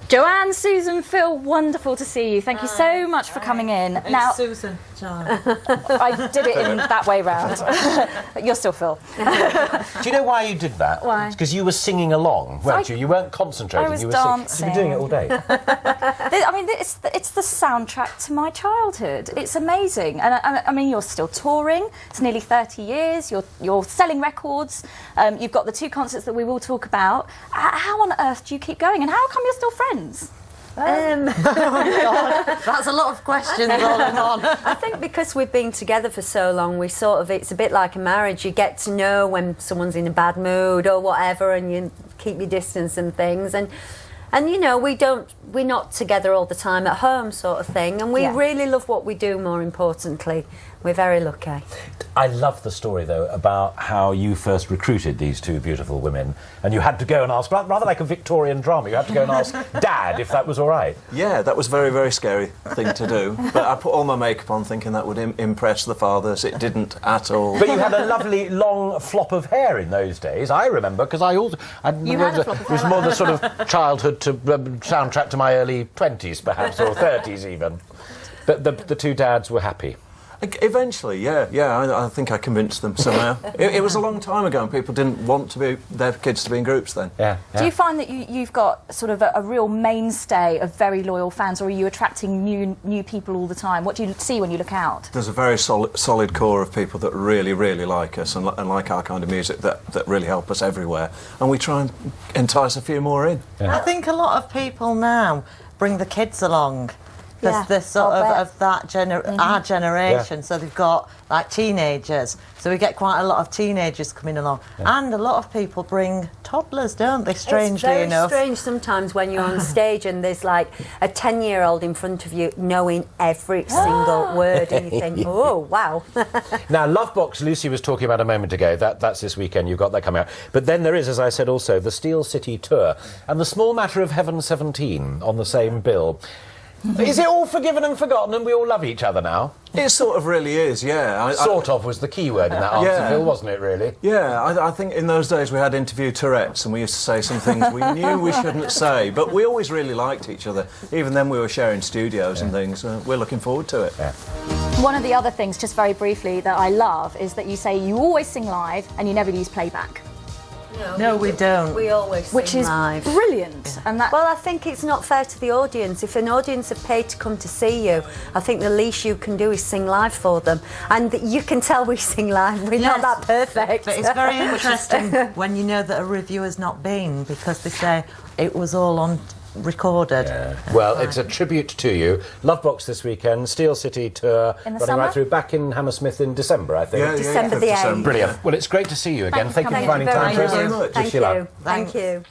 Joanne, Susan, Phil, wonderful to see you. Thank you so much for coming in. It's now, Susan. I did it in that way round. You're still Phil. Do you know why you did that? Why? It's because you were singing along, weren't you? You weren't concentrating. I was you were dancing. You've been doing it all day. I mean, it's the soundtrack to my childhood. It's amazing. And I mean, you're still touring. It's nearly 30 years. You're selling records. You've got the 2 concerts that we will talk about. How on earth do you keep going? And how come you're still friends? Oh God, that's a lot of questions rolling on. I think because we've been together for so long, we sort of, it's a bit like a marriage. You get to know when someone's in a bad mood or whatever, and you keep your distance and things. And you know, we're not together all the time at home, sort of thing. And we really love what we do. More importantly, we're very lucky. I love the story, though, about how you first recruited these 2 beautiful women, and you had to go and ask, rather like a Victorian drama, you had to go and ask Dad if that was all right. Yeah, that was a very, very scary thing to do. But I put all my makeup on thinking that would impress the fathers. It didn't at all. But you had a lovely long flop of hair in those days, I remember, because it was more the sort of childhood to soundtrack to my early 20s, perhaps, or 30s even. But the 2 dads were happy. Eventually, yeah. I think I convinced them somehow. It was a long time ago, and people didn't want their kids to be in groups then. Yeah. Do you find that you've got sort of a real mainstay of very loyal fans, or are you attracting new people all the time? What do you see when you look out? There's a very solid core of people that really, really like us and like our kind of music that really help us everywhere. And we try and entice a few more in. Yeah. I think a lot of people now bring the kids along. Because they're sort of that our generation, so they've got like teenagers, so we get quite a lot of teenagers coming along, and a lot of people bring toddlers, don't they? Strangely enough, it's very strange sometimes when you're on stage and there's like a 10-year-old in front of you knowing every single word, and you think, oh wow. Now, Lovebox, Lucy was talking about a moment ago. That's this weekend. You've got that coming out. But then there is, as I said, also the Steel City tour and the Small Matter of Heaven 17 on the same bill. Is it all forgiven and forgotten and we all love each other now? It sort of really is, yeah. Sort of was the key word in that answer, Phil, wasn't it, really? Yeah, I think in those days we had interview Tourette's and we used to say some things we knew we shouldn't say, but we always really liked each other. Even then we were sharing studios and things. We're looking forward to it. Yeah. One of the other things, just very briefly, that I love is that you say you always sing live and you never use playback. No, we don't. We always sing Which is live. brilliant. And that, Well, I think it's not fair to the audience. If an audience have paid to come to see you, I think the least you can do is sing live for them. And you can tell we sing live. We're not that perfect. But it's very interesting when you know that a reviewer's not been, because they say it was all on recorded. Yeah. Well, it's a tribute to you. Lovebox this weekend, Steel City tour, in the running summer? right through, back in Hammersmith in December, I think. December the 8th. Brilliant. Well, it's great to see you again. Thank you for finding time for us. Thank you very much. Thank Wish you luck. you. Thank you.